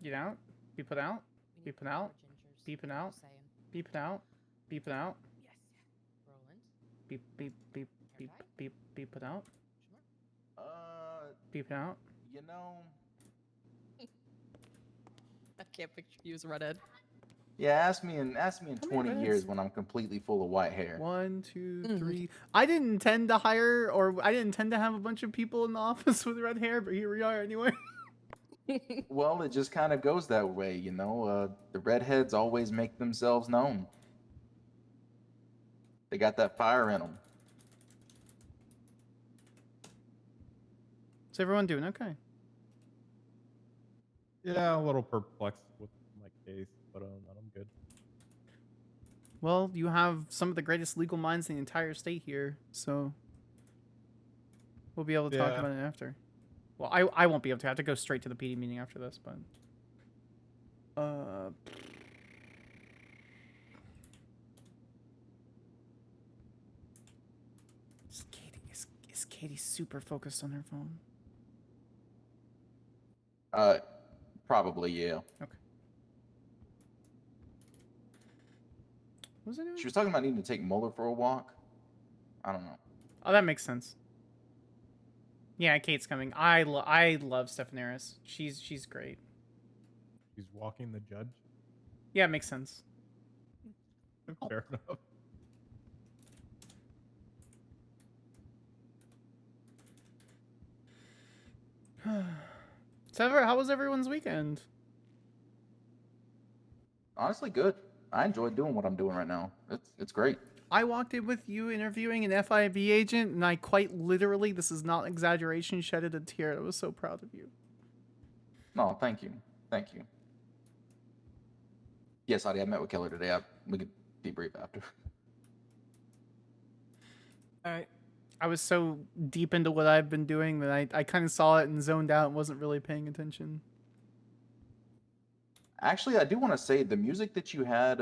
Get out. Be put out. We Be need put out. more gingers. Beeping out. Just saying. Beeping out. Beeping out. Yes. Roland. Beep beep beep beep Airtight? beep beep it out. Sure. Beep it out. You know. I can't picture you as a redhead. Yeah, ask me in How many 20 minutes? years when I'm completely full of white hair. 1, 2, Mhm. 3. I didn't intend to hire, or I didn't intend to have a bunch of people in the office with red hair, but here we are anyway. Well, it just kind of goes that way, you know. The redheads always make themselves known. They got that fire in them. Is everyone doing okay? Yeah, a little perplexed with my case, but I'm good. Well, you have some of the greatest legal minds in the entire state here, so we'll be able to talk Yeah. about it after. Well, I won't be able to. I have to go straight to the PD meeting after this, but is Katie super focused on her phone? Probably, yeah. Okay. What was I doing? She was talking about needing to take Mueller for a walk. I don't know. Oh, that makes sense. Yeah, Kate's coming. I love Stephanaris. She's great. He's walking the judge. Yeah, it makes sense. Fair enough. Sever, how was everyone's weekend? Honestly, good. I enjoy doing what I'm doing right now. It's great. I walked in with you interviewing an FIB agent, and I quite literally, this is not exaggeration, shedded a tear. I was so proud of you. No, thank you. Thank you. Yes, Adi, I met with Keller today. We could debrief after. All right. I was so deep into what I've been doing that I kind of saw it and zoned out and wasn't really paying attention. Actually, I do want to say the music that you had,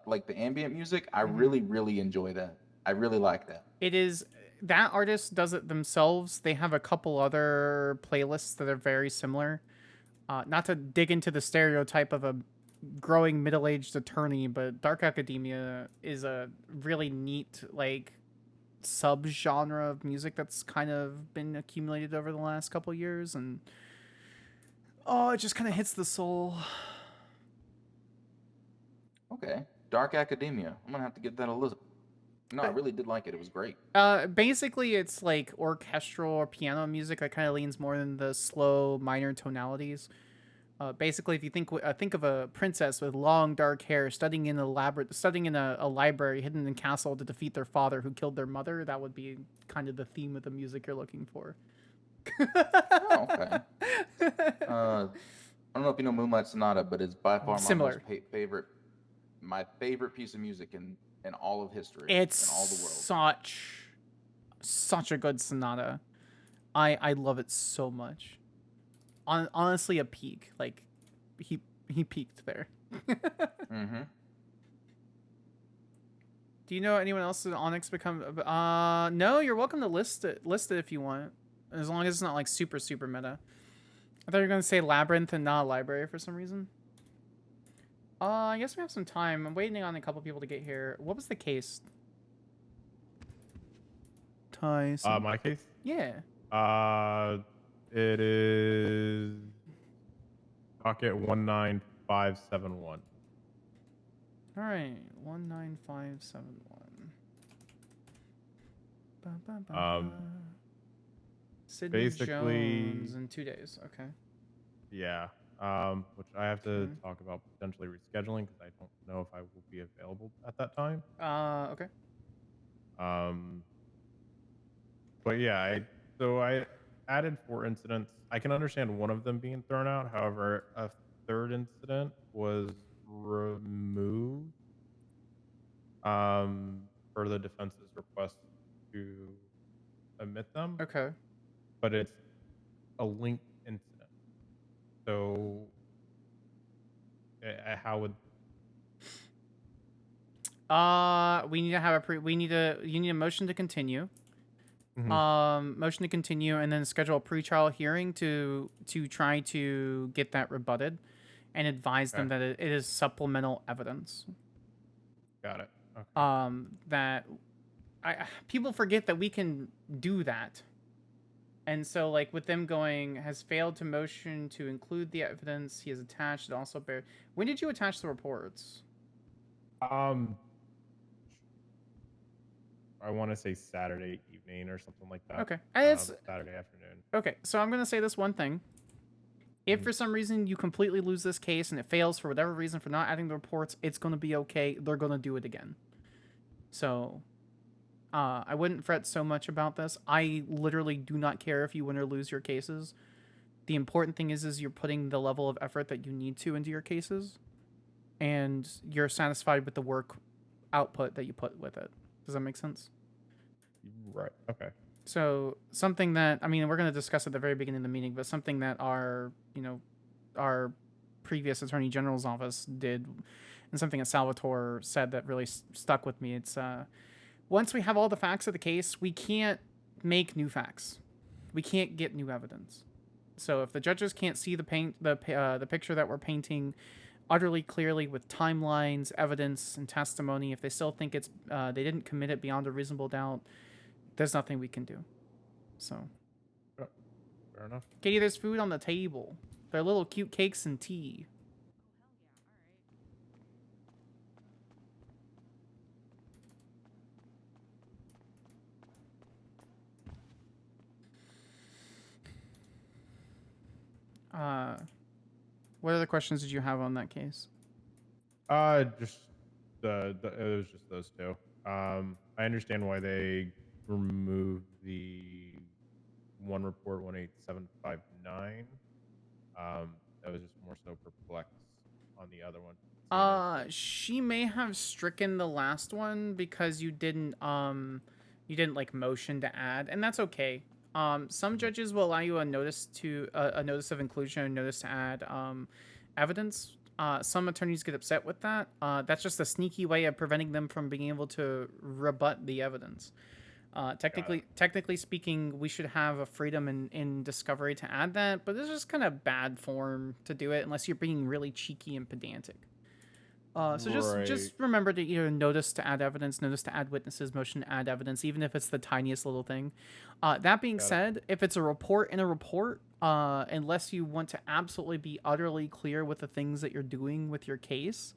like the ambient music, I really enjoy that. I really like that. It is, that artist does it themselves. They have a couple other playlists that are very similar. Not to dig into the stereotype of a growing middle-aged attorney, but Dark Academia is a really neat, like, sub-genre of music that's kind of been accumulated over the last couple years, and oh, it just kind of hits the soul. Okay, Dark Academia. I'm gonna have to give that a listen. No, I really did like it. It was great. Basically, it's like orchestral or piano music that kind of leans more in the slow minor tonalities. Basically, if you think of a princess with long dark hair studying in a library hidden in a castle to defeat their father who killed their mother, that would be kind of the theme of the music you're looking for. Oh, okay. I don't know if you know Moonlight Sonata, but it's by far Similar. my favorite piece of music in all of history. It's in all the world. such a good sonata. I love it so much. Honestly, a peak. Like, he peaked there. Mm-hmm. Do you know anyone else that Onyx become? No. You're welcome to list it if you want, as long as it's not like super meta. I thought you were gonna say Labyrinth and not Library for some reason. I guess we have some time. I'm waiting on a couple people to get here. What was the case? Tyson. My case? Yeah. It is docket 19571. All right, 19571. Sydney basically- Jones in 2 days. Okay. Yeah. Which I have to talk about potentially rescheduling because I don't know if I will be available at that time. Okay. But yeah, I added 4 incidents. I can understand one of them being thrown out. However, a third incident was removed per the defense's request to omit them. Okay. But it's a linked incident. So how would we need to have you need a motion to continue. Motion to continue, and then schedule a pretrial hearing to try to get that rebutted, and advise them that it is supplemental evidence. Got it. Okay. That people forget that we can do that. And so, like, with them going, has failed to motion to include the evidence he has attached, and also bear. When did you attach the reports? I want to say Saturday evening or something like that. Okay. It's Saturday afternoon. okay. So I'm gonna say this one thing. If for some reason you completely lose this case and it fails for whatever reason for not adding the reports, it's gonna be okay. They're gonna do it again. So, I wouldn't fret so much about this. I literally do not care if you win or lose your cases. The important thing is you're putting the level of effort that you need to into your cases, and you're satisfied with the work output that you put with it. Does that make sense? Right. Okay. So something that, I mean, we're going to discuss at the very beginning of the meeting, but something that our previous Attorney General's office did, and something that Salvatore said that really stuck with me. It's once we have all the facts of the case, we can't make new facts. We can't get new evidence. So if the judges can't see the picture that we're painting utterly clearly with timelines, evidence, and testimony, if they still think it's they didn't commit it beyond a reasonable doubt, there's nothing we can do. So, fair enough. Katie, there's food on the table. There are little cute cakes and tea. What other questions did you have on that case? Just it was just those two. I understand why they removed the one report 18759. That was just more so perplexed on the other one. She may have stricken the last one because you didn't like motion to add, and that's okay. Some judges will allow you a notice of inclusion, a notice to add evidence. Some attorneys get upset with that. That's just a sneaky way of preventing them from being able to rebut the evidence. Technically speaking, we should have a freedom in discovery to add that, but it's just kind of bad form to do it unless you're being really cheeky and pedantic. So just remember to either notice to add evidence, notice to add witnesses, motion to add evidence, even if it's the tiniest little thing. That being said, if it's a report in a report, unless you want to absolutely be utterly clear with the things that you're doing with your case,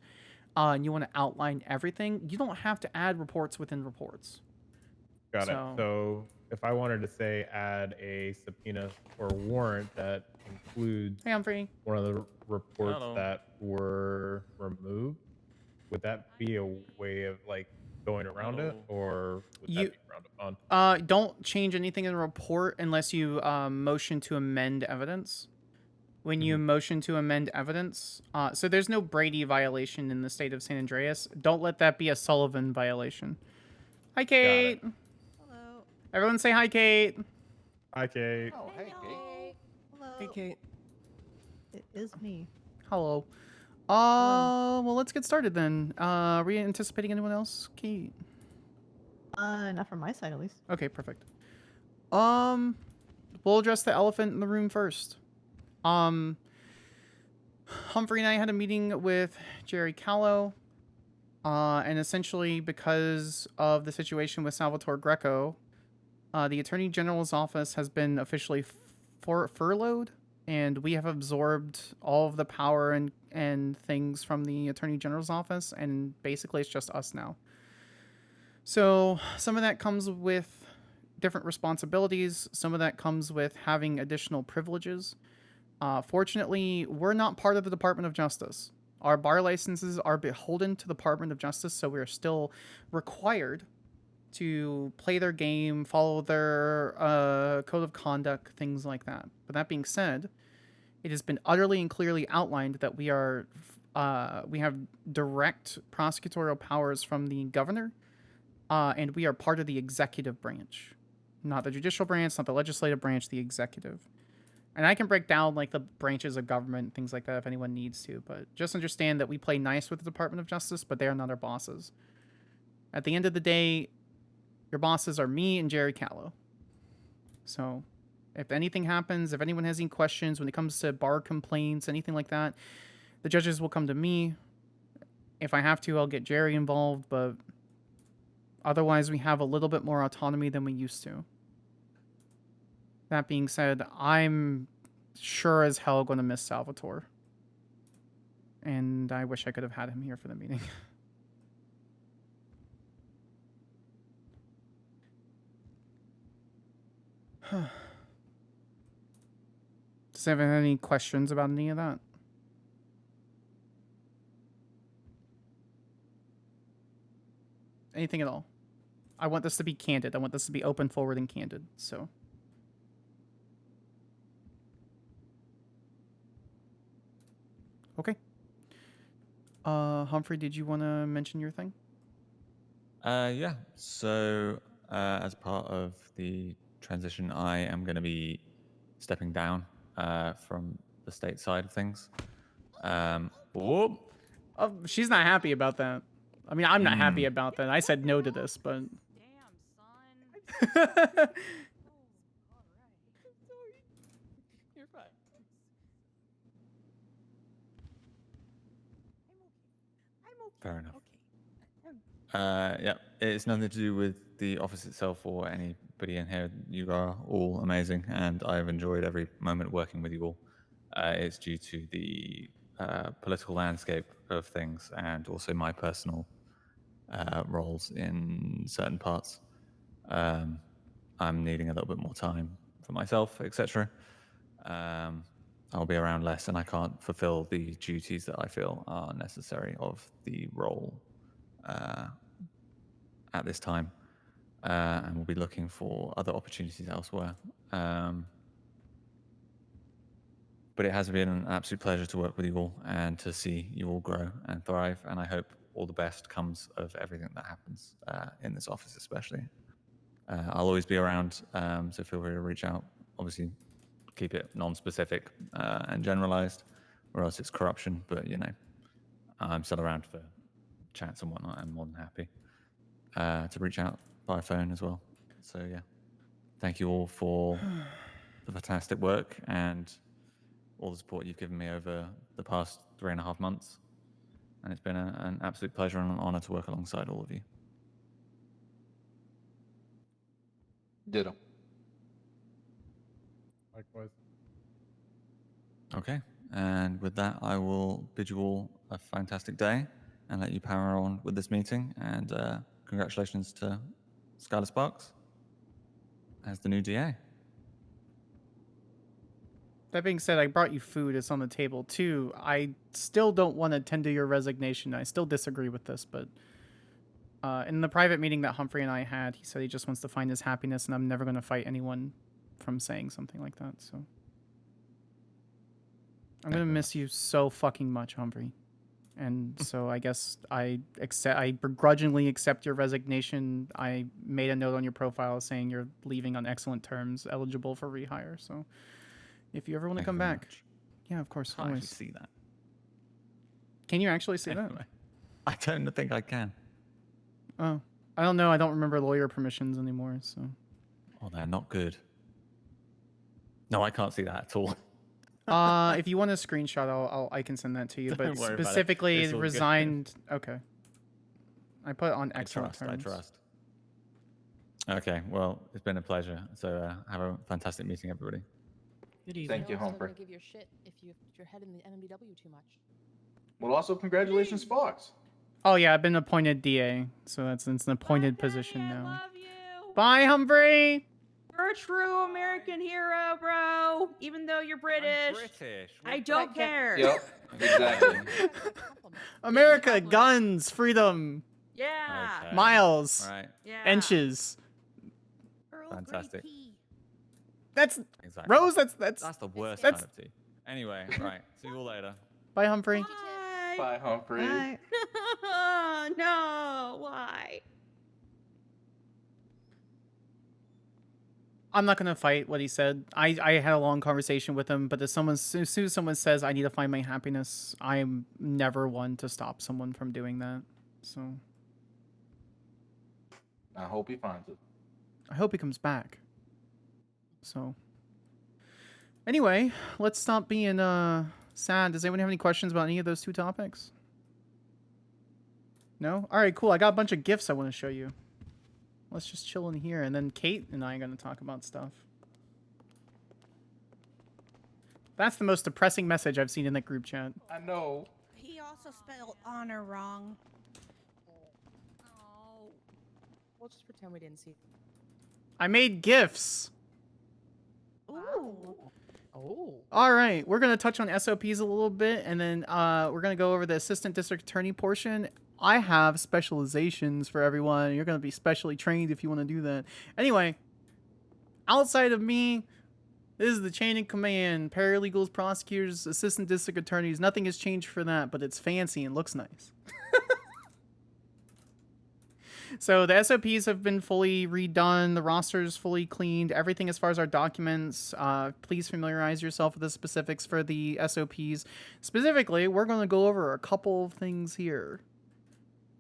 and you want to outline everything, you don't have to add reports within reports. Got it. So if I wanted to say add a subpoena or warrant that includes one of the reports that were removed, would that be a way of like going around it, or would that be frowned upon? Don't change anything in the report unless you motion to amend evidence. When you motion to amend evidence, so there's no Brady violation in the state of San Andreas. Don't let that be a Sullivan violation. Hi, Kate. Hello. Everyone say hi, Kate. Hi, Kate. Oh, hey, Kate. Hello. Hey, Kate. It is me. Hello. Well, let's get started then. Are we anticipating anyone else, Kate? Not from my side, at least. Okay, perfect. We'll address the elephant in the room first. Humphrey and I had a meeting with Jerry Callow, and essentially because of the situation with Salvatore Greco, the Attorney General's office has been officially furloughed, and we have absorbed all of the power and things from the Attorney General's office, and basically it's just us now. So some of that comes with different responsibilities. Some of that comes with having additional privileges. Fortunately, we're not part of the Department of Justice. Our bar licenses are beholden to the Department of Justice, so we're still required to play their game, follow their code of conduct, things like that. But that being said, it has been utterly and clearly outlined that we have direct prosecutorial powers from the governor, and we are part of the executive branch. Not the judicial branch, not the legislative branch, the executive. And I can break down like the branches of government, things like that if anyone needs to, but just understand that we play nice with the Department of Justice, but they are not our bosses. At the end of the day, your bosses are me and Jerry Callow. So if anything happens, if anyone has any questions when it comes to bar complaints, anything like that, the judges will come to me. If I have to, I'll get Jerry involved, but otherwise we have a little bit more autonomy than we used to. That being said, I'm sure as hell going to miss Salvatore. And I wish I could have had him here for the meeting. Does anyone have any questions about any of that? Anything at all? I want this to be candid. I want this to be open, forward, and candid. So. Okay. Humphrey, did you want to mention your thing? Yeah. So, as part of the transition, I am going to be stepping down from the state side of things. Oh, she's not happy about that. I mean, I'm not happy about that. I said no to this, but. Damn, son. You're fine. Fair enough. Yeah, it's nothing to do with the office itself or anybody in here. You are all amazing, and I've enjoyed every moment working with you all. It's due to the political landscape of things and also my personal roles in certain parts. I'm needing a little bit more time for myself, etc. I'll be around less, and I can't fulfill the duties that I feel are necessary of the role at this time, and we'll be looking for other opportunities elsewhere. But it has been an absolute pleasure to work with you all and to see you all grow and thrive, and I hope all the best comes of everything that happens in this office especially. I'll always be around, so feel free to reach out. Obviously, keep it non-specific and generalized, or else it's corruption, but you know, I'm still around for chats and whatnot. I'm more than happy to reach out by phone as well. So yeah, thank you all for the fantastic work and all the support you've given me over the past 3.5 months. And it's been an absolute pleasure and an honor to work alongside all of you. Ditto. Likewise. Okay, and with that, I will bid you all a fantastic day and let you power on with this meeting. And congratulations to Skylar Sparks as the new DA. That being said, I brought you food. It's on the table, too. I still don't want to tender your resignation. I still disagree with this, but in the private meeting that Humphrey and I had, he said he just wants to find his happiness, and I'm never going to fight anyone from saying something like that, so. I'm going to miss you so fucking much, Humphrey. And so I guess I begrudgingly accept your resignation. I made a note on your profile saying you're leaving on excellent terms, eligible for rehire, so. If you ever want to come back. Yeah, of course. I can't always. actually see that. Can you actually see that? I don't think I can. Oh. I don't know. I don't remember lawyer permissions anymore, so. Oh, they're not good. No, I can't see that at all. If you want a screenshot, I can send that to you. Don't But worry about it. specifically It's all good. resigned. Okay. I put on excellent I terms. trust. Okay, well, it's been a pleasure. So have a fantastic meeting, everybody. Good evening. Thank you, Also Humphrey. gonna give your shit if you put your head in the MMDW too much. Well, also congratulations, Fox. Oh, yeah. I've been appointed DA. So it's an appointed position I now. love you. Bye, Humphrey. You're a true American hero, bro. Even though you're British. I don't care. Yep, exactly. America, guns, freedom, Yeah. Okay. miles, Right. Yeah. inches. Earl Grey Fantastic. tea. That's Exactly. Rose. That's That's the worst that's- kind of tea. Anyway, right. See you all later. Bye, Humphrey. Why? Bye, Humphrey. Bye. No. Why? I'm not gonna fight what he said. I had a long conversation with him, but as soon as someone says I need to find my happiness, I'm never one to stop someone from doing that. So I hope he finds it. I hope he comes back. So, anyway, let's stop being sad. Does anyone have any questions about any of those two topics? No? All right, cool. I got a bunch of GIFs I want to show you. Let's just chill in here, and then Kate and I are going to talk about stuff. That's the most depressing message I've seen in that group chat. I know. He also spelled honor wrong. Oh. We'll just pretend we didn't see. I made GIFs. Ooh. Oh. All right, we're going to touch on SOPs a little bit, and then we're going to go over the assistant district attorney portion. I have specializations for everyone. You're going to be specially trained if you want to do that. Anyway, outside of me, this is the chain of command. Paralegals, prosecutors, assistant district attorneys. Nothing has changed for that, but it's fancy and looks nice. So the SOPs have been fully redone. The roster's fully cleaned. Everything as far as our documents. Please familiarize yourself with the specifics for the SOPs. Specifically, we're going to go over a couple of things here.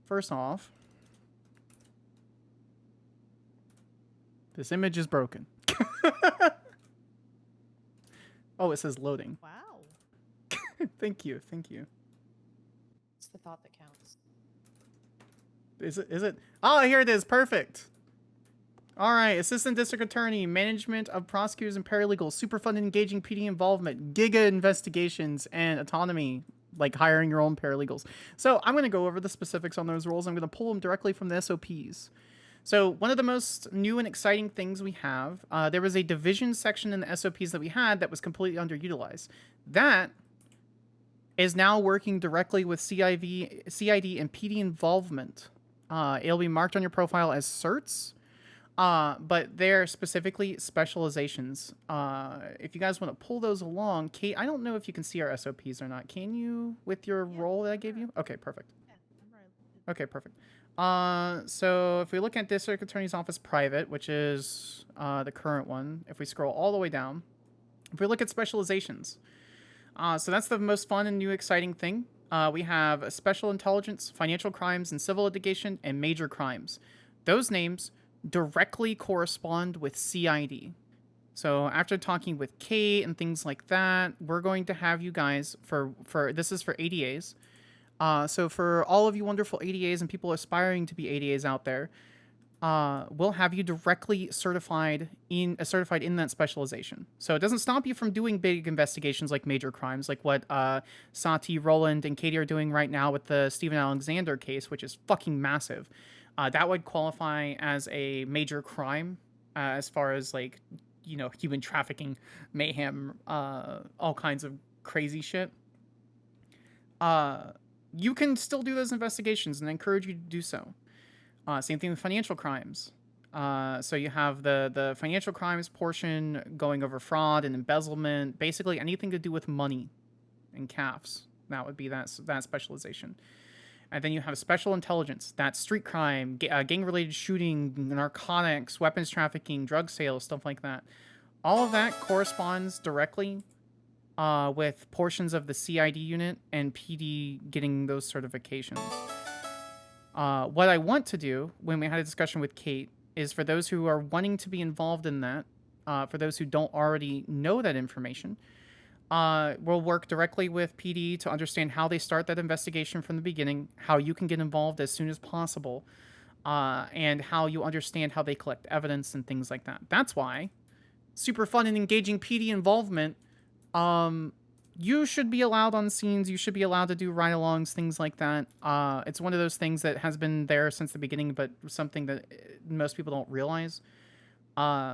First off, this image is broken. Oh, it says loading. Wow. Thank you. Thank you. It's the thought that counts. Is it? Oh, here it is. Perfect. All right. Assistant District Attorney, management of prosecutors and paralegals, super fun and engaging PD involvement, giga investigations, and autonomy, like hiring your own paralegals. So I'm going to go over the specifics on those roles. I'm going to pull them directly from the SOPs. So one of the most new and exciting things we have, there was a division section in the SOPs that we had that was completely underutilized. That is now working directly with CID and PD involvement. It'll be marked on your profile as certs, but they're specifically specializations. If you guys want to pull those along, Kate, I don't know if you can see our SOPs or not. Can you with your role that I gave you? Okay, perfect. Okay, perfect. So if we look at District Attorney's Office Private, which is the current one, if we scroll all the way down, if we look at specializations, so that's the most fun and new exciting thing. We have special intelligence, financial crimes, and civil litigation, and major crimes. Those names directly correspond with CID. So after talking with Kate and things like that, we're going to have you guys for this is for ADAs. So for all of you wonderful ADAs and people aspiring to be ADAs out there, we'll have you directly certified in that specialization. So it doesn't stop you from doing big investigations like major crimes, like what Sati, Roland, and Katie are doing right now with the Stephen Alexander case, which is fucking massive. That would qualify as a major crime, as far as like, you know, human trafficking, mayhem, all kinds of crazy shit. You can still do those investigations, and I encourage you to do so. Same thing with financial crimes. So you have the financial crimes portion going over fraud and embezzlement, basically anything to do with money and CAFs. That would be that specialization. And then you have special intelligence. That's street crime, gang-related shooting, narcotics, weapons trafficking, drug sales, stuff like that. All of that corresponds directly with portions of the CID unit and PD getting those certifications. What I want to do when we had a discussion with Kate is for those who are wanting to be involved in that, for those who don't already know that information, we'll work directly with PD to understand how they start that investigation from the beginning, how you can get involved as soon as possible, and how you understand how they collect evidence and things like that. That's why super fun and engaging PD involvement, you should be allowed on scenes. You should be allowed to do ride-alongs, things like that. It's one of those things that has been there since the beginning, but something that most people don't realize.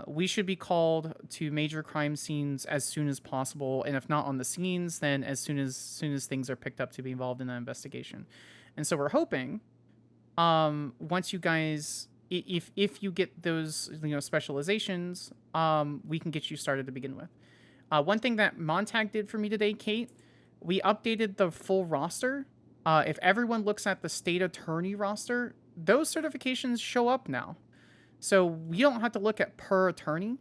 We should be called to major crime scenes as soon as possible, and if not on the scenes, then as soon as things are picked up to be involved in the investigation. And so we're hoping, once you guys, if you get those, you know, specializations, we can get you started to begin with. One thing that Montag did for me today, Kate, we updated the full roster. If everyone looks at the state attorney roster, those certifications show up now. So we don't have to look at per attorney.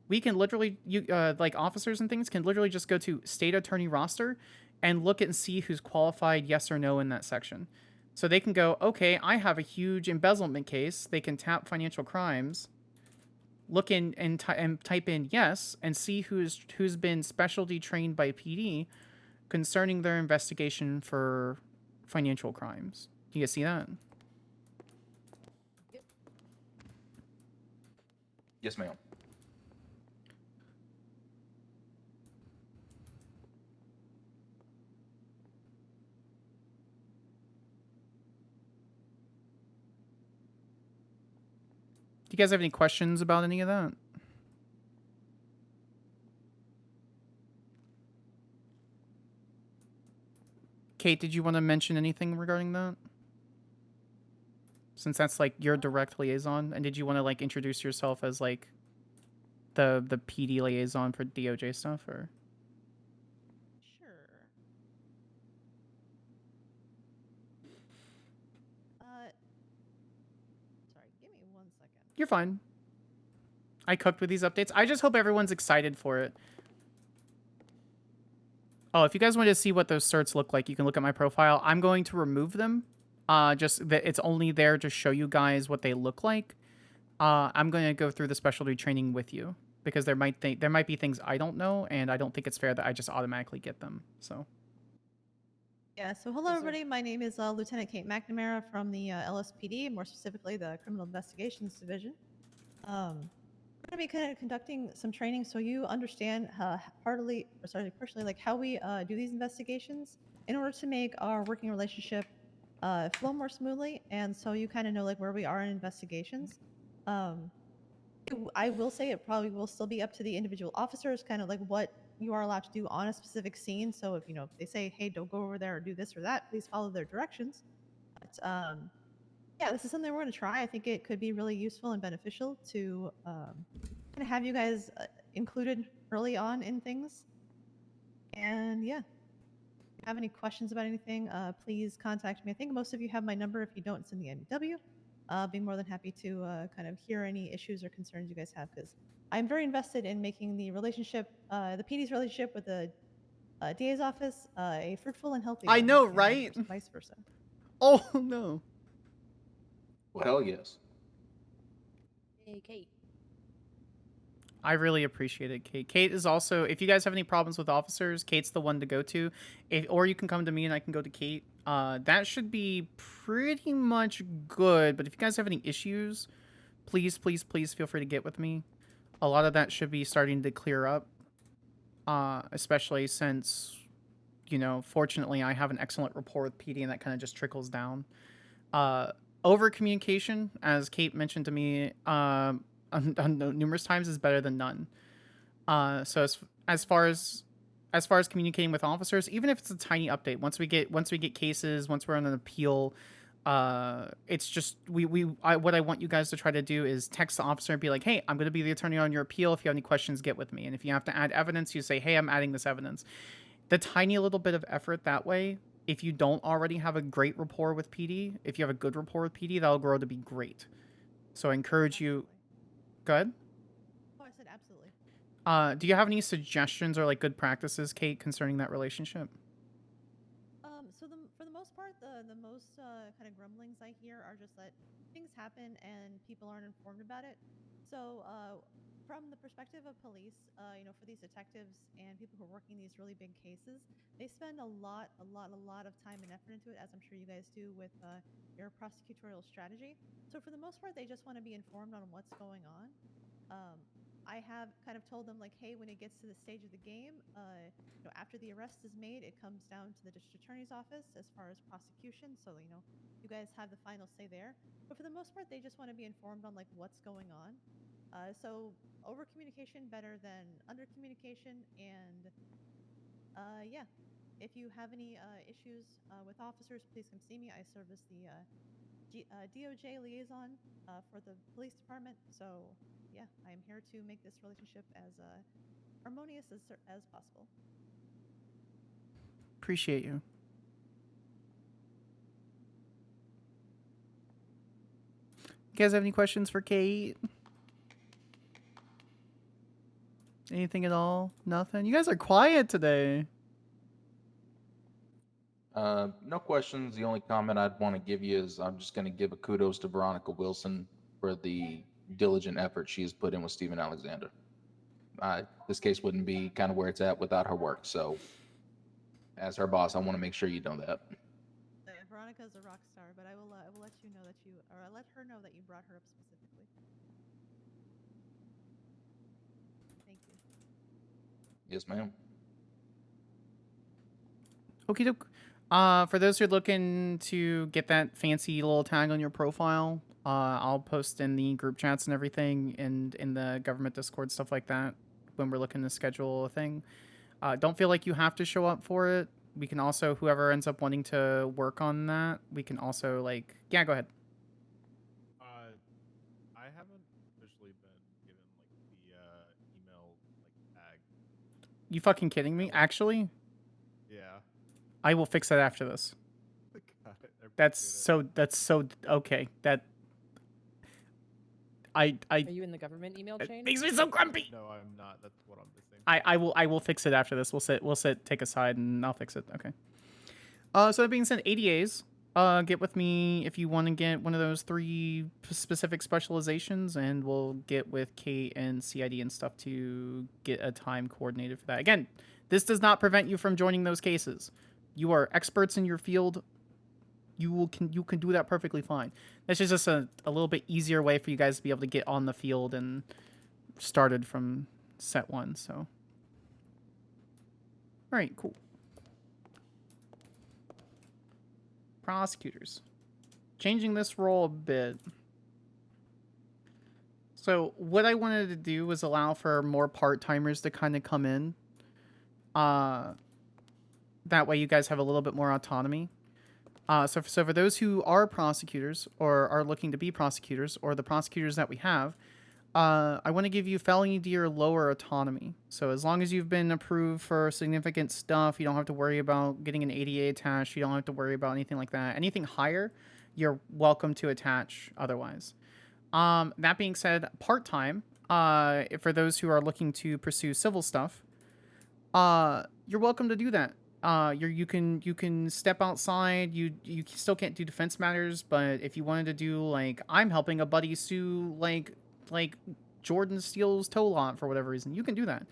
We can literally, like officers and things, can literally just go to state attorney roster and look at and see who's qualified yes or no in that section. So they can go, okay, I have a huge embezzlement case. They can tap financial crimes. look in and type in yes and see who's been specialty trained by PD concerning their investigation for financial crimes. Do you guys see that? Yes, ma'am. Do you guys have any questions about any of that? Kate, did you want to mention anything regarding that? Since that's like your direct liaison, and did you want to like introduce yourself as like the PD liaison for DOJ stuff, or? Sure. Sorry, give me 1 second. You're fine. I cooked with these updates. I just hope everyone's excited for it. Oh, if you guys want to see what those certs look like, you can look at my profile. I'm going to remove them. Just that it's only there to show you guys what they look like. I'm going to go through the specialty training with you because there might be things I don't know, and I don't think it's fair that I just automatically get them. So. Yeah, so hello everybody. My name is Lieutenant Kate McNamara from the LSPD, more specifically the Criminal Investigations Division. We're going to be kind of conducting some training so you understand personally, like how we do these investigations in order to make our working relationship flow more smoothly, and so you kind of know like where we are in investigations. I will say it probably will still be up to the individual officers, kind of like what you are allowed to do on a specific scene. So if if they say, hey, don't go over there or do this or that, please follow their directions. But yeah, this is something we're going to try. I think it could be really useful and beneficial to kind of have you guys included early on in things. And yeah, if you have any questions about anything, please contact me. I think most of you have my number. If you don't, it's in the MEW. I'll be more than happy to kind of hear any issues or concerns you guys have, because I'm very invested in making the relationship, the PD's relationship with the DA's office, a fruitful and healthy one. I know, right? Vice versa. Oh, no. Well, hell yes. Hey, Kate. I really appreciate it, Kate. Kate is also, if you guys have any problems with officers, Kate's the one to go to. Or you can come to me and I can go to Kate. That should be pretty much good. But if you guys have any issues, please, please, please feel free to get with me. A lot of that should be starting to clear up. Especially since, fortunately I have an excellent rapport with PD and that kind of just trickles down. Over communication, as Kate mentioned to me, numerous times, is better than none. So as far as communicating with officers, even if it's a tiny update, once we get cases, once we're on an appeal, it's just what I want you guys to try to do is text the officer and be like, hey, I'm going to be the attorney on your appeal. If you have any questions, get with me. And if you have to add evidence, you say, hey, I'm adding this evidence. The tiny little bit of effort that way, if you don't already have a great rapport with PD, if you have a good rapport with PD, that'll grow to be great. So I encourage you. Go ahead. Oh, I said absolutely. Do you have any suggestions or like good practices, Kate, concerning that relationship? So for the most part, the most kind of grumblings I hear are just that things happen and people aren't informed about it. So from the perspective of police, for these detectives and people who are working these really big cases, they spend a lot of time and effort into it, as I'm sure you guys do with your prosecutorial strategy. So for the most part, they just want to be informed on what's going on. I have kind of told them, like, hey, when it gets to the stage of the game, after the arrest is made, it comes down to the district attorney's office as far as prosecution. So, you guys have the final say there. But for the most part, they just want to be informed on, like, what's going on. So over communication better than under communication. And yeah, if you have any issues with officers, please come see me. I serve as the DOJ liaison for the police department. So yeah, I am here to make this relationship as harmonious as possible. Appreciate you. You guys have any questions for Kate? Anything at all? Nothing? You guys are quiet today. No questions. The only comment I'd want to give you is I'm just going to give a kudos to Veronica Wilson for the diligent effort she has put in with Steven Alexander. This case wouldn't be kind of where it's at without her work. So, as her boss, I want to make sure you know that. Veronica's a rock star, but I will let you know that I'll let her know that you brought her up specifically. Thank you. Yes, ma'am. Okie doke. For those who are looking to get that fancy little tag on your profile, I'll post in the group chats and everything, and in the government Discord, stuff like that, when we're looking to schedule a thing. Don't feel like you have to show up for it. We can also, whoever ends up wanting to work on that, we can also, like, yeah, go ahead. I haven't officially been given, like, the email, like, tag. You fucking kidding me? Actually? Yeah. I will fix that after this. That's so okay. Are you in the government email chain? It makes me so grumpy. No, I'm not. That's what I'm missing. I will fix it after this. We'll take a side and I'll fix it. Okay. So that being said, ADAs, get with me if you want to get one of those 3 specific specializations, and we'll get with Kate and CID and stuff to get a time coordinated for that. Again, this does not prevent you from joining those cases. You are experts in your field. You can do that perfectly fine. That's just a little bit easier way for you guys to be able to get on the field and started from set 1. So, all right, cool. Prosecutors, changing this role a bit. So what I wanted to do was allow for more part-timers to kind of come in. That way you guys have a little bit more autonomy. So for those who are prosecutors or are looking to be prosecutors, or the prosecutors that we have, I want to give you felony D or lower autonomy. So as long as you've been approved for significant stuff, you don't have to worry about getting an ADA attached. You don't have to worry about anything like that. Anything higher, you're welcome to attach otherwise. That being said, part-time, for those who are looking to pursue civil stuff, you're welcome to do that. You can step outside. You still can't do defense matters, but if you wanted to do, like, I'm helping a buddy sue like Jordan Steele's tow lot for whatever reason, you can do that.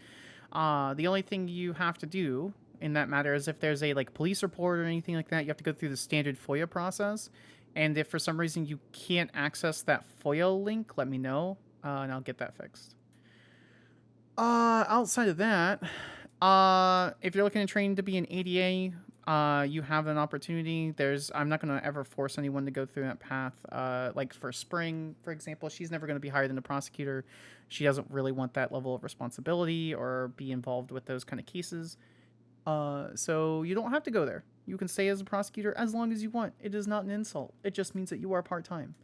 The only thing you have to do in that matter is if there's a police report or anything like that, you have to go through the standard FOIA process. And if for some reason you can't access that FOIA link, let me know, and I'll get that fixed. Outside of that, if you're looking to train to be an ADA, you have an opportunity. I'm not going to ever force anyone to go through that path. Like for Spring, for example, she's never going to be higher than a prosecutor. She doesn't really want that level of responsibility or be involved with those kind of cases. So you don't have to go there. You can stay as a prosecutor as long as you want. It is not an insult. It just means that you are part-time.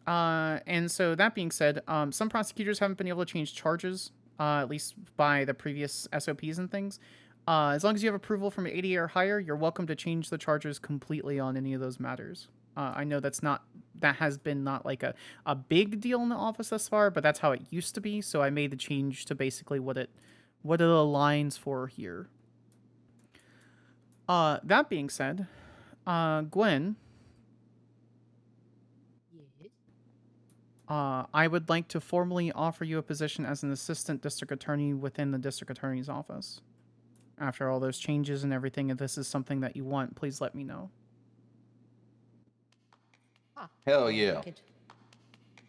And so that being said, some prosecutors haven't been able to change charges, at least by the previous SOPs and things. As long as you have approval from 80 or higher, you're welcome to change the charges completely on any of those matters. I know that has been not like a big deal in the office thus far, but that's how it used to be. So I made the change to basically what it aligns for here. That being said, Gwen, Yes. I would like to formally offer you a position as an assistant district attorney within the district attorney's office. After all those changes and everything, if this is something that you want, please let me know. Hell yeah.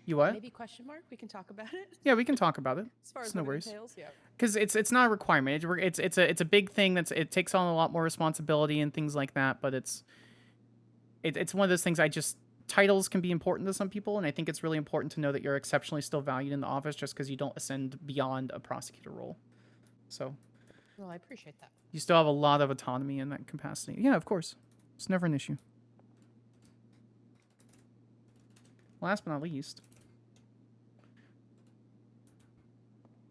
You what? Maybe question mark? We can talk about it. Yeah, we can talk about it. As far as no what it worries. entails, yeah. Because it's not a requirement. It's a big thing. It takes on a lot more responsibility and things like that. But it's one of those things. Titles can be important to some people, and I think it's really important to know that you're exceptionally still valued in the office just because you don't ascend beyond a prosecutor role. So. Well, I appreciate that. You still have a lot of autonomy in that capacity. Yeah, of course. It's never an issue. Last but not least,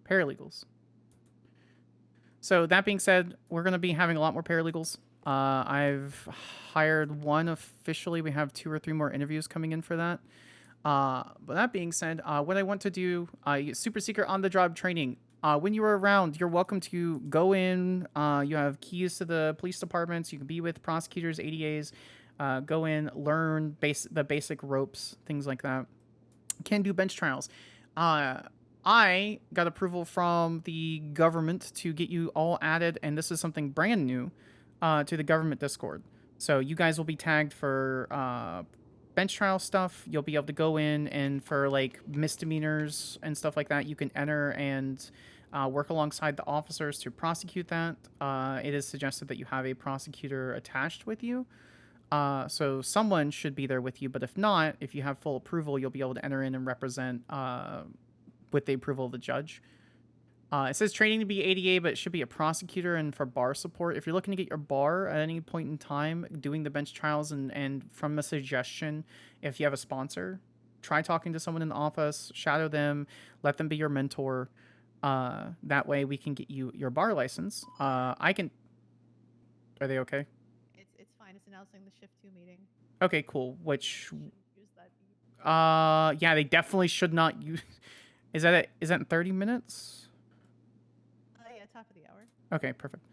paralegals. So that being said, we're going to be having a lot more paralegals. I've hired one officially. We have 2 or 3 more interviews coming in for that. But that being said, what I want to do, super secret on the job training. When you are around, you're welcome to go in. You have keys to the police departments. You can be with prosecutors, ADAs. Go in, learn the basic ropes, things like that. can do bench trials. I got approval from the government to get you all added, and this is something brand new, to the government Discord. So you guys will be tagged for bench trial stuff. You'll be able to go in, and for like misdemeanors and stuff like that, you can enter and work alongside the officers to prosecute that. It is suggested that you have a prosecutor attached with you. So someone should be there with you, but if not, if you have full approval, you'll be able to enter in and represent with the approval of the judge. It says training to be ADA, but it should be a prosecutor and for bar support. If you're looking to get your bar at any point in time, doing the bench trials and from a suggestion, if you have a sponsor, try talking to someone in the office, shadow them, let them be your mentor. That way we can get you your bar license. I can... Are they okay? It's fine. It's announcing the shift 2 meeting. Okay, cool. Which... Shouldn't use that beep. Yeah, they definitely should not use... Is that in 30 minutes? Yeah, top of the hour. Okay, perfect.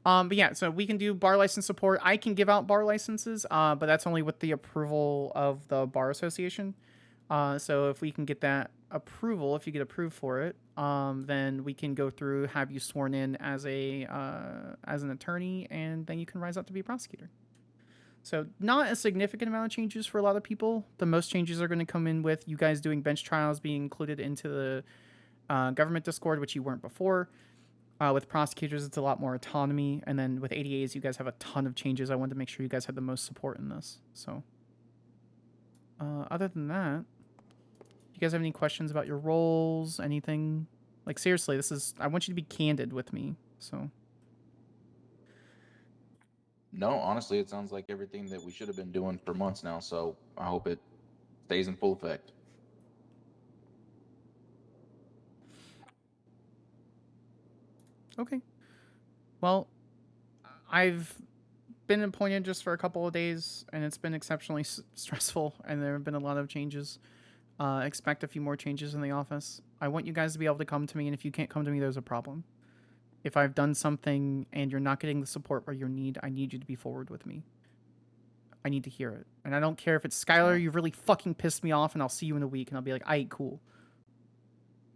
But yeah, so we can do bar license support. I can give out bar licenses, but that's only with the approval of the bar association. So if we can get that approval, if you get approved for it, then we can go through, have you sworn in as an attorney, and then you can rise up to be a prosecutor. So not a significant amount of changes for a lot of people. The most changes are going to come in with you guys doing bench trials being included into the government Discord, which you weren't before. With prosecutors, it's a lot more autonomy. And then with ADAs, you guys have a ton of changes. I wanted to make sure you guys had the most support in this. So other than that, you guys have any questions about your roles? Anything? Like, seriously, I want you to be candid with me. So... No, honestly, it sounds like everything that we should have been doing for months now, so I hope it stays in full effect. Okay. Well, I've been appointed just for a couple of days, and it's been exceptionally stressful, and there have been a lot of changes. Expect a few more changes in the office. I want you guys to be able to come to me, and if you can't come to me, there's a problem. If I've done something and you're not getting the support where you need, I need you to be forward with me. I need to hear it. And I don't care if it's Skylar, you really fucking pissed me off, and I'll see you in a week, and I'll be like, aight, cool.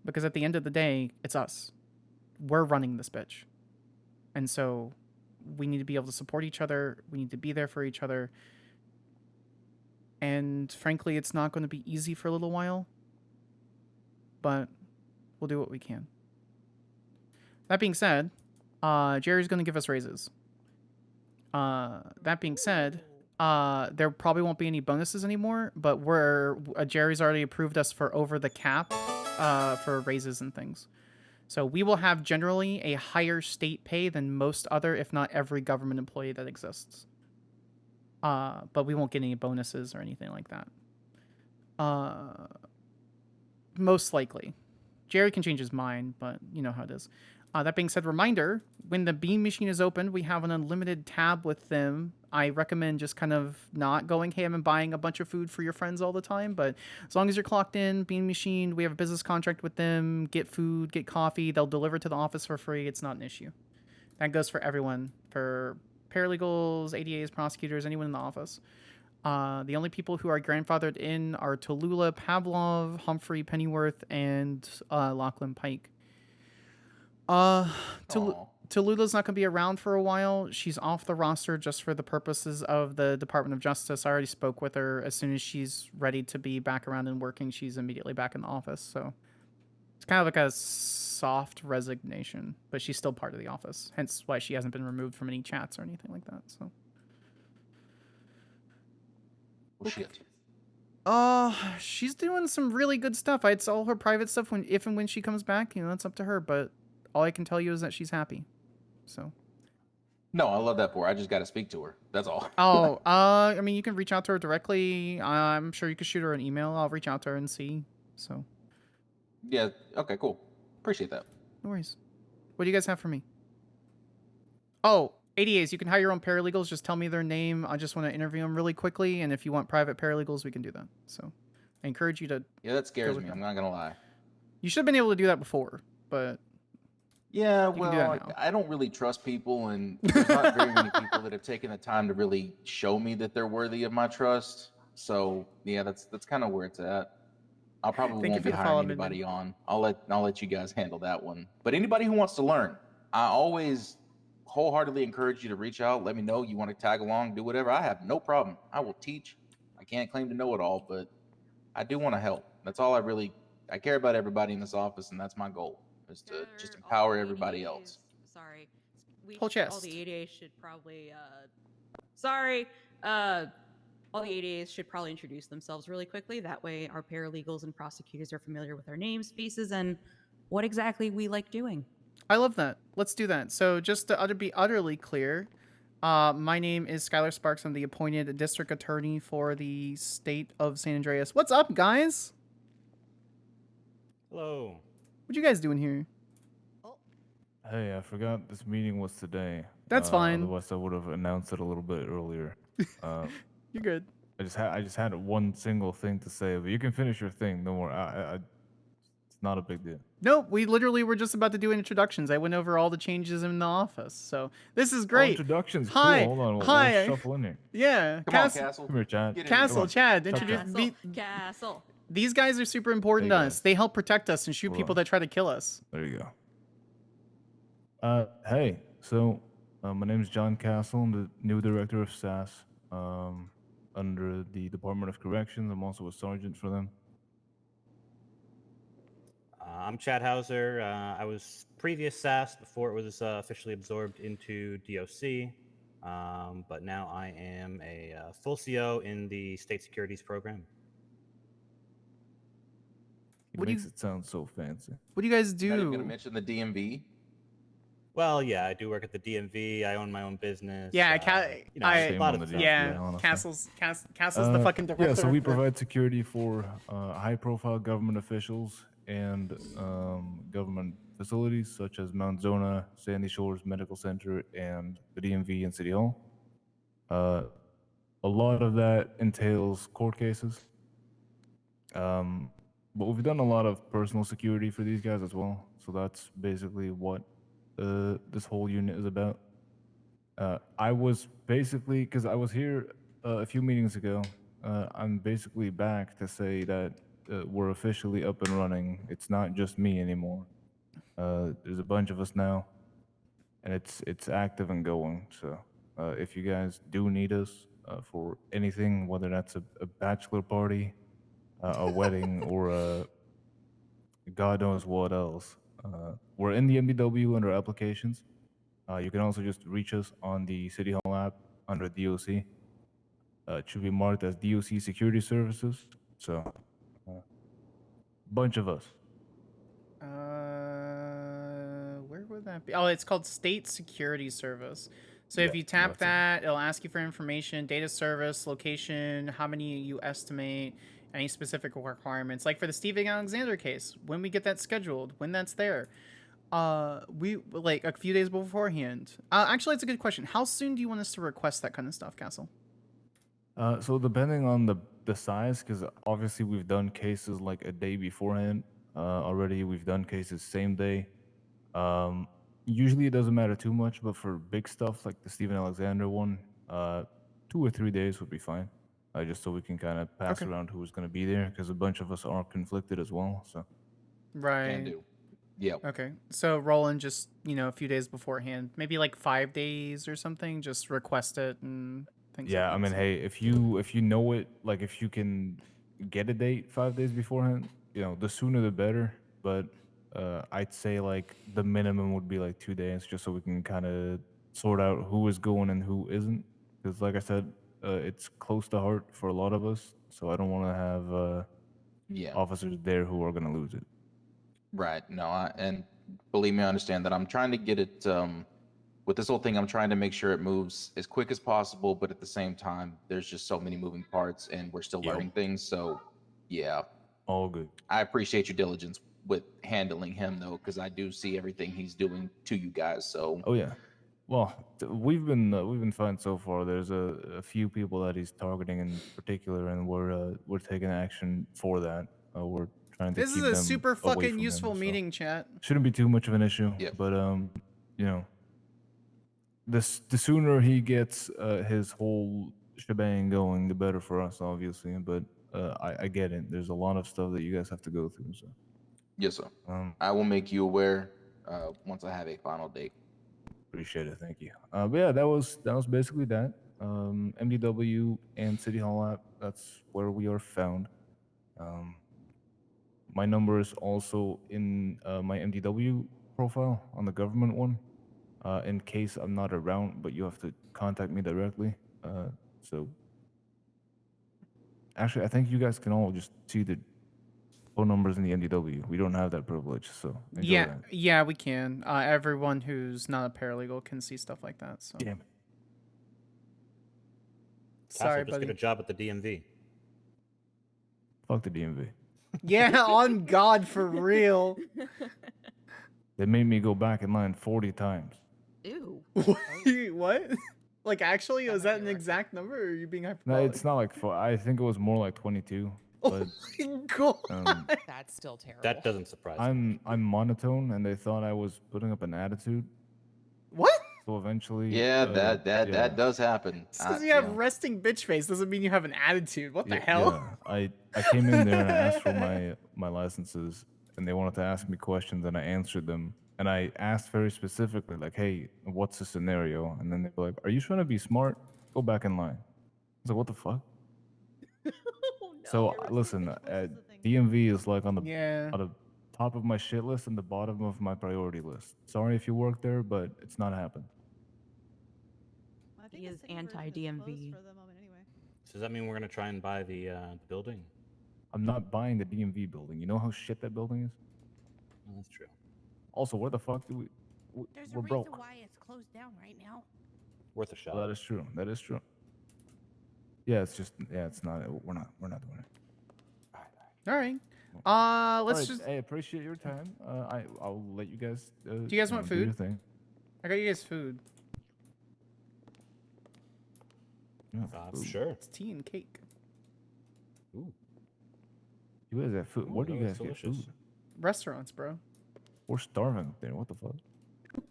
Because at the end of the day, it's us. We're running this bitch. And so we need to be able to support each other. We need to be there for each other. And frankly, it's not going to be easy for a little while. But we'll do what we can. That being said, Jerry's going to give us raises. That being said, there probably won't be any bonuses anymore, but Jerry's already approved us for over the cap for raises and things. So we will have generally a higher state pay than most other, if not every government employee that exists. But we won't get any bonuses or anything like that. Most likely. Jerry can change his mind, but you know how it is. That being said, reminder, when the bean machine is opened, we have an unlimited tab with them. I recommend just kind of not going ham and buying a bunch of food for your friends all the time, but as long as you're clocked in, bean machine, we have a business contract with them, get food, get coffee, they'll deliver to the office for free. It's not an issue. That goes for everyone, for paralegals, ADAs, prosecutors, anyone in the office. The only people who are grandfathered in are Tallulah, Pavlov, Humphrey, Pennyworth, and Lachlan Pike. Tallulah's not going to be around for a while. She's off the roster just for the purposes of the Department of Justice. I already spoke with her. As soon as she's ready to be back around and working, she's immediately back in the office. So it's kind of like a soft resignation, but she's still part of the office. Hence why she hasn't been removed from any chats or anything like that. So. Well, shit. She's doing some really good stuff. It's all her private stuff if and when she comes back. You know, it's up to her. But all I can tell you is that she's happy. So. No, I love that for her. I just got to speak to her. That's all. I mean, you can reach out to her directly. I'm sure you could shoot her an email. I'll reach out to her and see. So. Yeah. Okay. Cool. Appreciate that. No worries. What do you guys have for me? Oh, ADAs. You can hire your own paralegals. Just tell me their name. I just want to interview them really quickly. And if you want private paralegals, we can do that. So, I encourage you to. Yeah, that scares me. I'm not gonna lie. You should have been able to do that before, but. Yeah, well, I don't really trust people, and there's not very many people that have taken the time to really show me that they're worthy of my trust. So, yeah, that's kind of where it's at. I probably Thank you won't for be the hiring follow, anybody on. I'll let you guys handle that one. But anybody who wants to learn, I always wholeheartedly encourage you to reach out. Let me know you want to tag along, do whatever. I have no problem. I will teach. I can't claim to know it all, but I do want to help. That's all I care about everybody in this office, and that's my goal, is to just empower everybody else. Sorry. Whole All chest. the ADAs should probably sorry. All the ADAs should probably introduce themselves really quickly. That way our paralegals and prosecutors are familiar with our names, faces, and what exactly we like doing. I love that. Let's do that. So just to be utterly clear, my name is Skylar Sparks. I'm the appointed district attorney for the state of San Andreas. What's up, guys? Hello. What you guys doing here? Hey, I forgot this meeting was today. That's fine. Otherwise, I would have announced it a little bit earlier. You're good. I just had one single thing to say, but you can finish your thing. Don't worry. It's not a big deal. Nope, we literally were just about to do introductions. I went over all the changes in the office, so this is great. Introductions. Hi. Cool. Hold on. Hi. We'll shuffle in here. Yeah. Come on, Castle. Come here, Chad. Get in Castle, here. Chad, Chuck introduce Castle. These guys are super important to Hey, us. guys. They help protect us and shoot Hold people on. that try to kill us. There you go. Hey. So, my name is John Castle. I'm the new director of SAS. Under the Department of Corrections. I'm also a sergeant for them. I'm Chad Hauser. I was previous SAS before it was officially absorbed into DOC, but now I am a full CO in the State Securities Program. It What do makes you- it sound so fancy. What do you guys Not even do? gonna mention the DMV. Well, yeah, I do work at the DMV. I own my own business. Yeah, a Same lot on of the stuff. yeah, honestly. Castle's the fucking director. Yeah, so we for- provide security for high-profile government officials and government facilities such as Mount Zona, Sandy Shores Medical Center, and the DMV and City Hall. A lot of that entails court cases. But we've done a lot of personal security for these guys as well. So that's basically what this whole unit is about. I was basically, because I was here a few meetings ago, I'm basically back to say that we're officially up and running. It's not just me anymore. There's a bunch of us now, and it's active and going. So if you guys do need us for anything, whether that's a bachelor party, a wedding, or God knows what else, we're in the MDW under applications. You can also just reach us on the City Hall app under DOC. It should be marked as DOC Security Services. So, bunch of us. Where would that be? Oh, it's called State Security Service. So if Yeah, you tap that's it. that, it'll ask you for information, data service, location, how many you estimate, any specific requirements. Like for the Steven Alexander case, when we get that scheduled, when that's there. We like a few days beforehand. Actually, it's a good question. How soon do you want us to request that kind of stuff, Castle? So depending on the size, because obviously we've done cases like a day beforehand already. We've done cases same day. Usually it doesn't matter too much, but for big stuff like the Steven Alexander one, 2 or 3 days would be fine. Just so we can kind of pass around who's going to be there, because a bunch of us are conflicted as well. So Right. Can do. Yep. Okay. So Roland just, a few days beforehand, maybe like 5 days or something, just request it and things yeah, like I that. mean, hey, if you know it, like if you can get a date 5 days beforehand, the sooner the better. But I'd say like the minimum would be like 2 days, just so we can kind of sort out who is going and who isn't. Because like I said, it's close to heart for a lot of us, so I don't want to have Yeah. officers there who are gonna lose it. Right. No, and believe me, I understand that. I'm trying to get it with this whole thing. I'm trying to make sure it moves as quick as possible, but at the same time, there's just so many moving parts, and we're still Yep. learning things. So, yeah, All good. I appreciate your diligence with handling him, though, because I do see everything he's doing to you guys. So, Oh yeah. Well, we've been fine so far. There's a few people that he's targeting in particular, and we're taking action for that. We're trying to This is keep a them super away fucking from him, useful so meeting, chat. shouldn't be too much of an issue. Yep. But the sooner he gets his whole shebang going, the better for us, obviously. But I get it. There's a lot of stuff that you guys have to go through. So Yes, sir. um, I will make you aware once I have a final date. appreciate it. Thank you. But yeah, that was basically that. MDW and City Hall app. That's where we are found. My number is also in my MDW profile on the government one. In case I'm not around, but you have to contact me directly. So actually, I think you guys can all just see the phone numbers in the MDW. We don't have that privilege, so enjoy Yeah, that. yeah, we can. Everyone who's not a paralegal can see stuff like that. So Damn it. sorry, Just buddy. get a job at the DMV. Fuck the DMV. Yeah, on God, for real. They made me go back in line 40 times. Ew. What? Like, actually, was that an exact number, or are you being No, hyperbolic? it's not like I think it was more like 22. But Oh my God. That's still terrible. That doesn't surprise me. I'm monotone, and they thought I was putting up an attitude. What? So eventually, Yeah, yeah. that does happen. Just because you have Yeah. resting bitch face doesn't mean you have an attitude. What the hell? Yeah. I came in there and I asked for my licenses, and they wanted to ask me questions, and I answered them. And I asked very specifically, like, "Hey, what's the scenario?" And then they were like, "Are you trying to be smart? Go back in line." I was like, "What the fuck?" So listen, DMV is like on the Yeah. top of my shit list and the bottom of my priority list. Sorry if you work there, but it's not happening. I think He the is city version closed anti-DMV. for the moment anyway. So does that mean we're gonna try and buy the building? I'm not buying the DMV building. You know how shit that building is? Oh, that's true. Also, where the fuck do There's we're a reason broke. why it's closed down right now. Worth a shot. Well, that is true. That is true. Yeah, it's just it's not. We're not doing it. All right. Let's All right, just. I appreciate your time. I'll let you guys. Do you guys want do your food? thing. I got you guys food. Yeah, food. Sure. It's tea and cake. Ooh. You guys have food. Where do that you looks guys get delicious. food? Restaurants, bro. We're starving up there. What the fuck?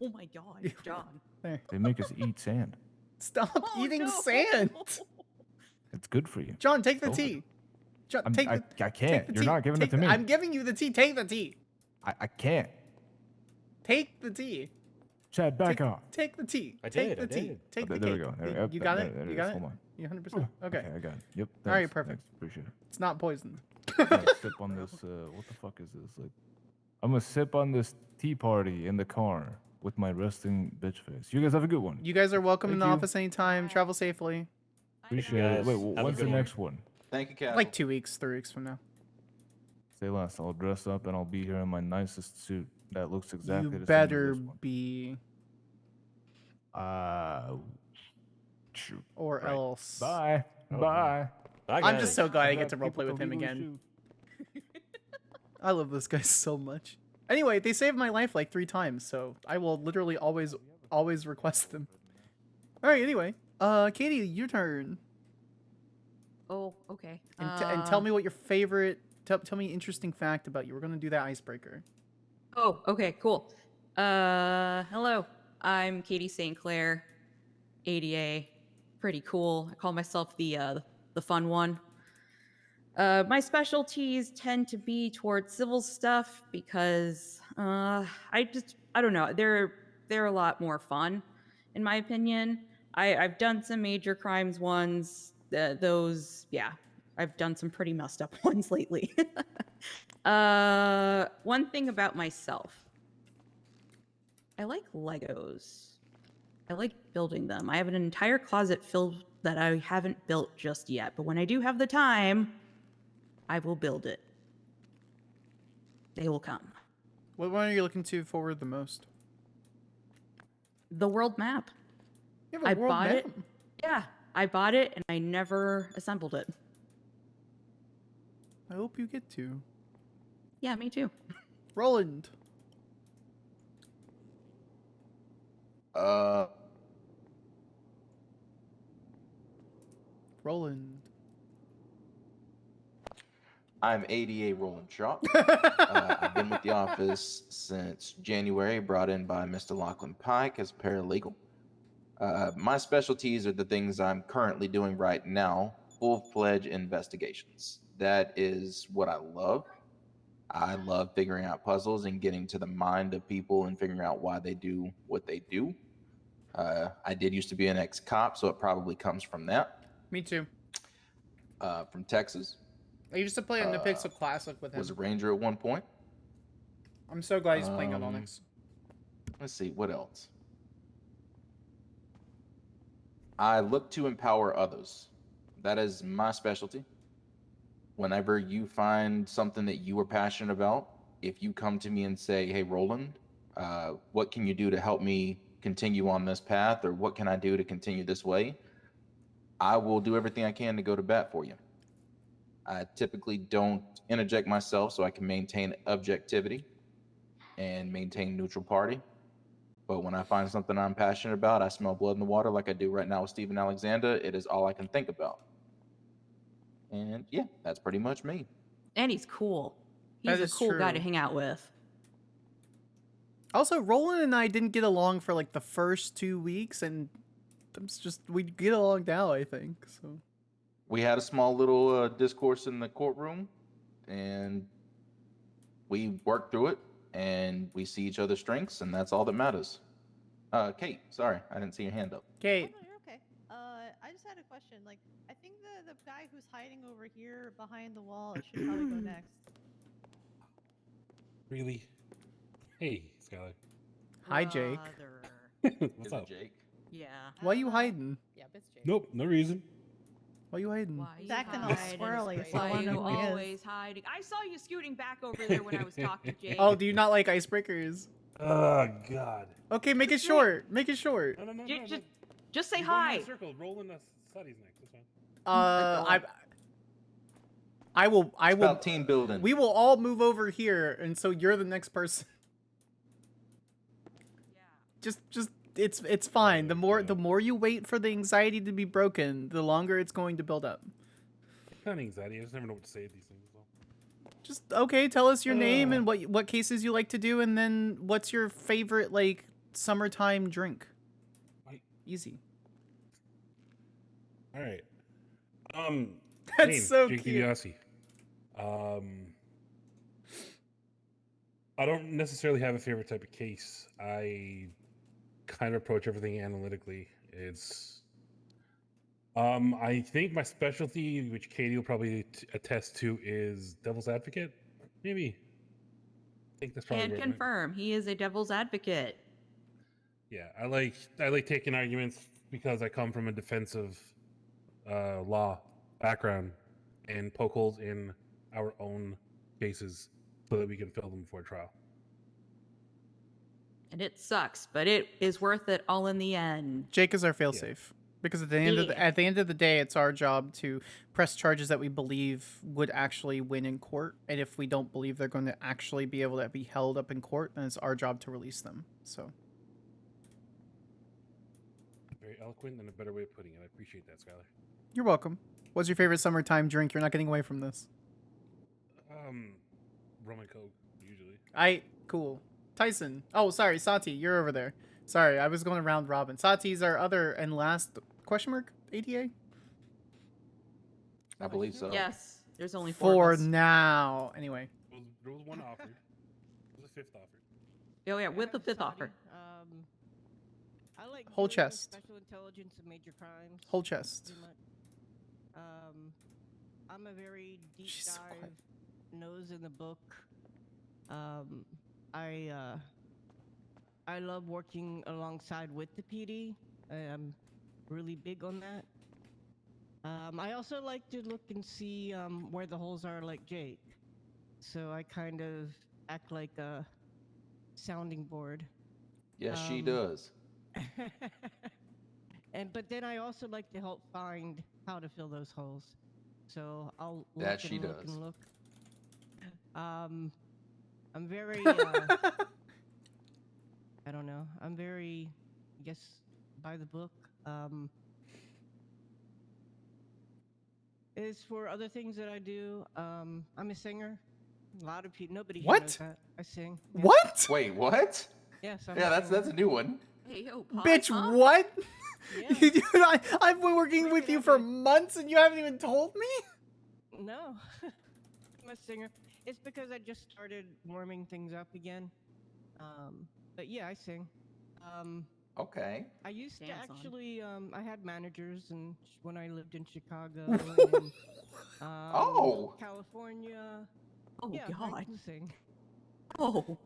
Oh my God, John. There. They make us eat sand. Stop Oh, eating no. sand. It's good for you. John, take the Go for tea. John, I'm- take I the. I take can't. the You're tea. not giving it Take to the- me. I'm giving you the tea. Take the tea. I can't. Take the tea. Chad, back take, off. Take the tea. I take did, the I tea. did. Take Oh, the there we cake. go. There, You yep, got there- it? there You it got is. it? Hold on. You 100%? Okay. Okay, I got it. Yep. All right, thanks, perfect. thanks, appreciate it. It's not poison. I'm gonna sip on this. What the fuck is this? Like, I'm gonna sip on this tea party in the car with my resting bitch face. You guys have a good one. You guys are welcome in Thank the you. office anytime. Travel safely. Appreciate it. guys. Wait, Have a when's the good one. next one? Thank you, Cal. Like 2 weeks, 3 weeks from now. Say less. I'll dress up and I'll be here in my nicest suit that looks exactly You the better same as be, this one. Shoot. or Right. else. Bye. Oh, Bye. Bye, I'm guys. just so glad I I've get to got roleplay people with him legally again. shoot. I love this guy so much. Anyway, they saved my life like 3 times, so I will literally always request them. All right. Anyway, Katie, your turn. Oh, okay. And tell me what your favorite. Tell me an interesting fact about you. We're gonna do that icebreaker. Oh, okay, cool. Hello. I'm Katie St. Clair, ADA. Pretty cool. I call myself the fun one. My specialties tend to be towards civil stuff because I don't know. They're a lot more fun, in my opinion. I've done some major crimes ones. I've done some pretty messed up ones lately. One thing about myself, I like Legos. I like building them. I have an entire closet filled that I haven't built just yet, but when I do have the time, I will build it. They will come. What one are you looking to forward the most? The world map. You have a I world bought map? it. Yeah, I bought it and I never assembled it. I hope you get to. Yeah, me too. Roland. Roland. I'm ADA Roland Shaw. I've been with the office since January, brought in by Mr. Lachlan Pike as paralegal. My specialties are the things I'm currently doing right now, full-fledged investigations. that is what I love. I love figuring out puzzles and getting to the mind of people and figuring out why they do what they do. I did used to be an ex-cop, so it probably comes from that. Me too. From Texas. I used to play on the Pixel Classic with him. Was a ranger at one point. I'm so glad he's playing on Onyx. Let's see, what else? I look to empower others. That is my specialty. Whenever you find something that you are passionate about, if you come to me and say, hey, Roland, what can you do to help me continue on this path, or what can I do to continue this way? I will do everything I can to go to bat for you. I typically don't interject myself so I can maintain objectivity and maintain neutral party. But when I find something I'm passionate about, I smell blood in the water like I do right now with Steven Alexander. It is all I can think about. And yeah, that's pretty much me. And he's cool. He's a cool guy to hang out with. Also, Roland and I didn't get along for like the first 2 weeks, and we get along now, I think. So we had a small little discourse in the courtroom, and we worked through it, and we see each other's strengths, and that's all that matters. Kate, sorry, I didn't see your hand up. Kate. Oh, no, you're okay. I just had a question. Like, I think the guy who's hiding over here behind the wall should probably go next. Really? Hey, Skylar. Hi, Jake. What's up? Jake? Yeah. Why you hiding? Yeah, it's Jake. Nope, no reason. Why you hiding? Why He's acting all squirrely, so I Why wonder you who he is. always hiding? I saw you scooting back over there when I was talking to Jake. Oh, do you not like icebreakers? Oh, God. Okay, make it short. Make it short. No. Just say You go in hi. that circle. Roll in the studies next. That's fine. I will. About team building. We will all move over here, and so you're the next person. Yeah. Just it's fine. The more you wait for the anxiety to be broken, the longer it's going to build up. Not anxiety. I just never know what to say at these things. So. Just okay. Tell us your name and what cases you like to do, and then what's your favorite like summertime drink. Easy. All right. That's name, so Jake cute. DiBiase. I don't necessarily have a favorite type of case. I kind of approach everything analytically. It's I think my specialty, which Katie will probably attest to, is devil's advocate. Maybe. I think that's probably. And where confirm, he is a devil's advocate. Yeah, I like taking arguments because I come from a defensive law background and poke holes in our own cases so that we can fill them before trial. And it sucks, but it is worth it all in the end. Jake is our failsafe. Because at the end of the day, it's our job to press charges that we believe would actually win in court, and if we don't believe they're going to actually be able to be held up in court, then it's our job to release them. So. Very eloquent and a better way of putting it. I appreciate that, Skylar. You're welcome. What's your favorite summertime drink? You're not getting away from this. Rum and Coke usually. Cool. Tyson. Oh, sorry, Sati, you're over there. Sorry, I was going around Robin. Sati's our other and last question mark ADA. I believe so. Yes, there's only four For of us. now. Anyway. There was one offered. There was a fifth offered. Oh yeah, with the fifth offer. I like Whole doing chest. Special intelligence and major crimes. Whole chest. pretty much. I'm a very deep She's so dive quiet. nose in the book. I love working alongside with the PD. I'm really big on that. I also like to look and see where the holes are, like Jake. So I kind of act like a sounding board. Yes, she does. But then I also like to help find how to fill those holes. So I'll look That and she look does. and look. I'm very I don't know. I'm very, I guess, by the book. As for other things that I do, I'm a singer. A lot of people, nobody here What? knows that. I sing. Yeah. What? Wait, what? Yes. I'm Yeah, a that's singer. a new one. Hey, yo, pause, Bitch, huh? what? Yeah. I've been working Bring with it you up, for man. months and you haven't even told me? No. I'm a singer. It's because I just started warming things up again. But yeah, I sing. Okay. I used to Dance on. actually, I had managers and when I lived in Chicago and Oh. California. Oh Yeah, I God. can sing. Oh.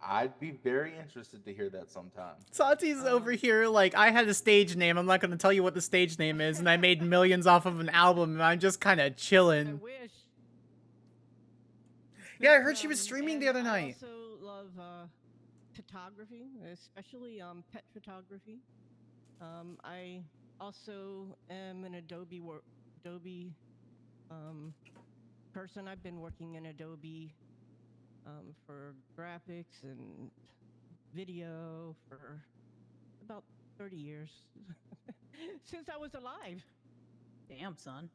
I'd be very interested to hear that sometime. Sati's over here like, I had a stage name. I'm not going to tell you what the stage name is. And I made millions off of an album. And I'm just kind of I chilling. wish. Yeah, I But, heard she was streaming the and other night. I also love photography, especially pet photography. I also am an Adobe person. I've been working in Adobe for graphics and video for about 30 years since I was alive. Damn, son.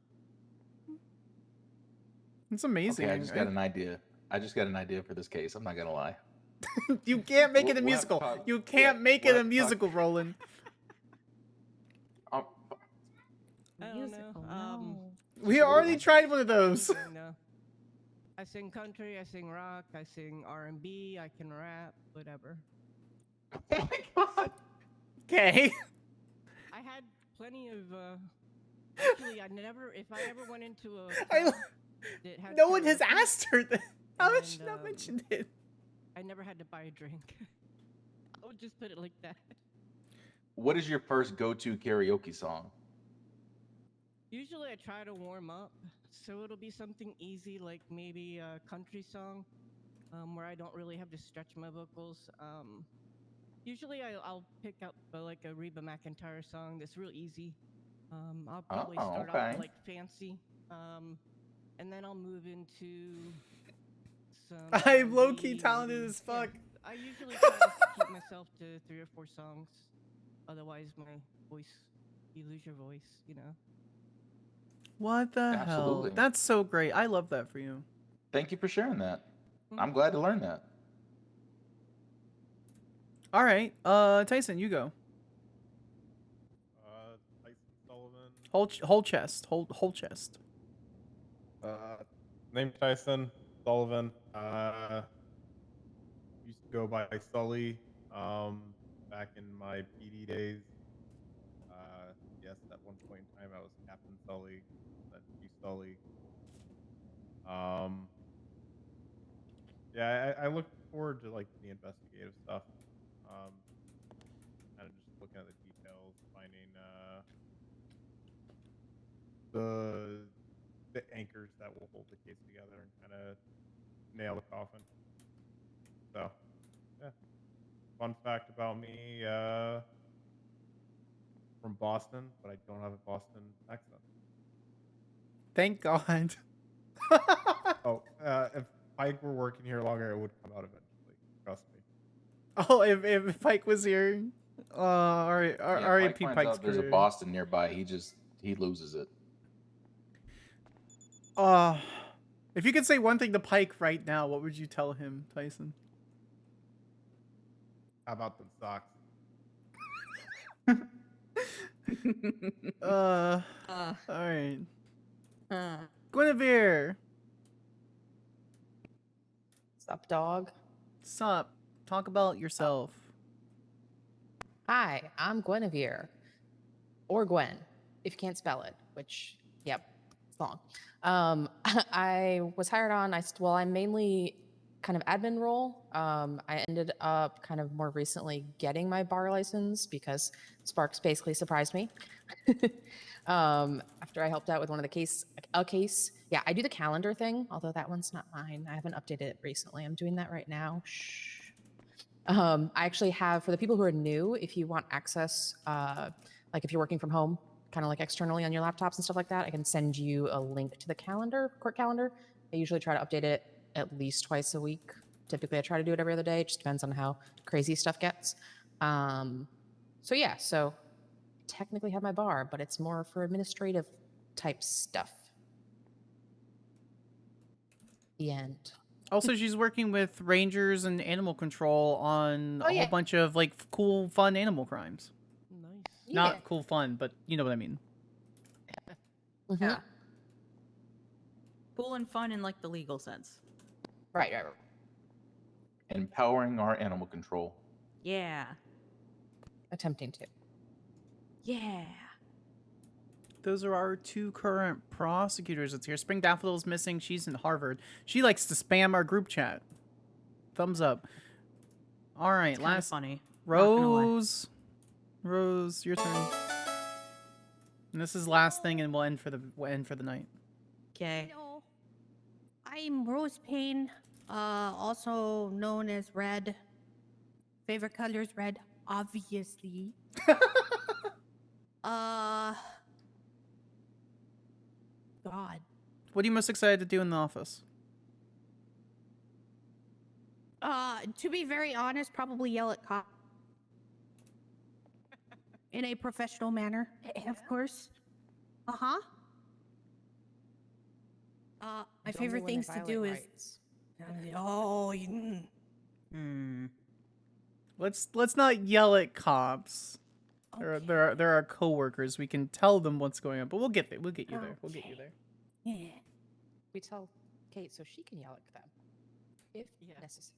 It's amazing. Okay, I just got an idea. I just got an idea for this case. I'm not gonna lie. You can't make it a We'll have to musical. talk- You can't yeah, make we'll it a have to talk- musical, Roland. I don't Musical, know. no. We already tried one of those. Anything, I sing country, I sing rock, I sing R&B, I can rap, whatever. Oh my god. Okay. I had plenty of. Actually, if I ever went into a. I- club that had No one has karaoke, asked her that. How has she And, not mentioned it? I never had to buy a drink. I would just put it like that. What is your first go-to karaoke song? Usually, I try to warm up, so it'll be something easy, like maybe a country song, where I don't really have to stretch my vocals. Usually, I'll pick out like a Reba McEntire song that's real easy. I'll probably start okay. off like fancy, and then I'll move into some. I'm low-key R&B, talented maybe. as fuck. I usually try to keep myself to 3 or 4 songs. Otherwise, you lose your voice, you know. What the Absolutely. hell? That's so great. I love that for you. Thank you for sharing that. Mhm. I'm glad to learn that. All right. Tyson, you go. Tyson Sullivan. Whole chest. Whole chest. Named Tyson Sullivan. Used to go by Sully. Back in my PD days. Yes, at one point in time I was Captain Sully, then Chief Sully. Yeah, I look forward to like the investigative stuff. Kind of just looking at the details, finding the anchors that will hold the case together and kind of nail the coffin. So, yeah. Fun fact about me, from Boston, but I don't have a Boston accent. Thank God. Oh, if Pike were working here longer, it would come out eventually. Trust me. Oh, if Pike was here. All right. Yeah, R.I.P. finds Pike's out there's a career. Boston nearby. He loses it. If you could say one thing to Pike right now, what would you tell him, Tyson? How about them socks? All right. Guinevere. Sup, dog? Sup? Talk about yourself. Hi, I'm Guinevere. Or Gwen, if you can't spell it, which, yep, it's long. I was hired on, I'm mainly kind of admin role. I ended up kind of more recently getting my bar license because Sparks basically surprised me. After I helped out with a case. Yeah, I do the calendar thing, although that one's not mine. I haven't updated it recently. I'm doing that right now. Shh. I actually have, for the people who are new, if you want access, like if you're working from home, kind of like externally on your laptops and stuff like that, I can send you a link to the court calendar. I usually try to update it at least twice a week. Typically, I try to do it every other day. It just depends on how crazy stuff gets. So yeah, so technically have my bar, but it's more for administrative type stuff. The end. Also, she's working with rangers and animal control on a yeah. whole bunch of like cool, fun animal crimes. Nice. Not cool, fun, but you know what I mean. Mhm. Yeah. Cool and fun in like the legal sense. Right. Empowering our animal control. Yeah. Attempting to. Yeah. Those are our 2 current prosecutors that's here. Spring Daffodil's missing. She's in Harvard. She likes to spam our group chat. Thumbs up. All right, It's kinda last funny. Rose. Rose, your turn. And this is last thing, and we'll end for the night. Okay. Hello. I'm Rose Payne, also known as Red. Favorite color is red, obviously. God. What are you most excited to do in the office? To be very honest, probably yell at cops. In a professional manner, of course. Uh-huh. My favorite things to do is... Oh, Let's not yell at cops. Okay. There are coworkers. We can tell them what's going on, but we'll get there. We'll get you there. We'll get you there. Yeah. We tell Kate so she can yell at them if necessary.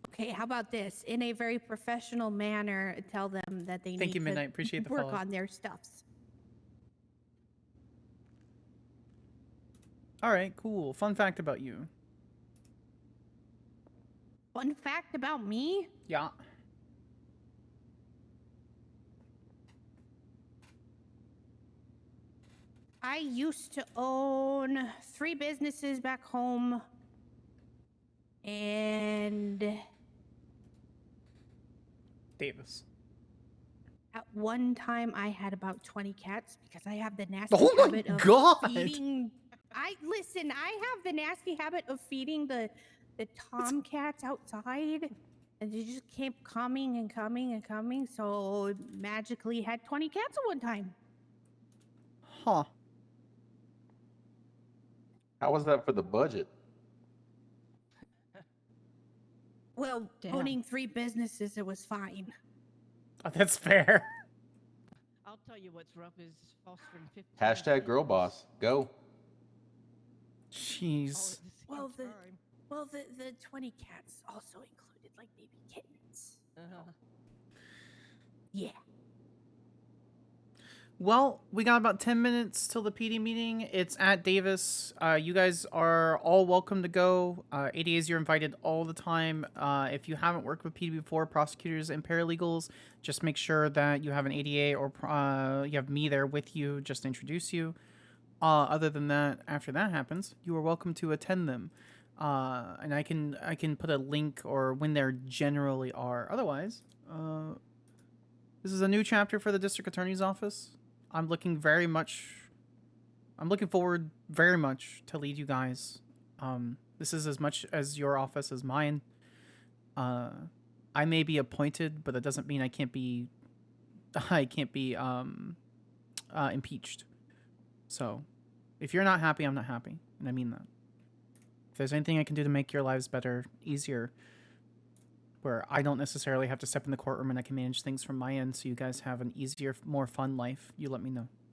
Okay, how about this? In a very professional manner, tell them that they Thank need you, Midnight. Appreciate the to work follow. on their stuffs. All right, cool. Fun fact about you. Fun fact about me? Yeah. I used to own 3 businesses back home. And Davis. at one time I had about 20 cats because I have the nasty Oh my habit of God. feeding. I have the nasty habit of feeding the tomcats outside. And they just kept coming and coming and coming. So magically had 20 cats at one time. Huh. How was that for the budget? Well, Damn. owning 3 businesses, it was fine. Oh, that's fair. I'll tell you what's rough is fostering 15. Hashtag girl boss. Go. Jeez. Well, the 20 cats also included like baby kittens. Yeah. Well, we got about 10 minutes till the PD meeting. It's at Davis. You guys are all welcome to go. ADAs, you're invited all the time. If you haven't worked with PD before, prosecutors and paralegals, just make sure that you have an ADA or you have me there with you just to introduce you. Other than that, after that happens, you are welcome to attend them. And I can put a link or when there generally are. Otherwise, this is a new chapter for the District Attorney's Office. I'm looking forward very much to lead you guys. This is as much as your office as mine. I may be appointed, but that doesn't mean I can't be impeached. So, if you're not happy, I'm not happy, and I mean that. If there's anything I can do to make your lives better, easier, where I don't necessarily have to step in the courtroom and I can manage things from my end so you guys have an easier, more fun life, you let me know.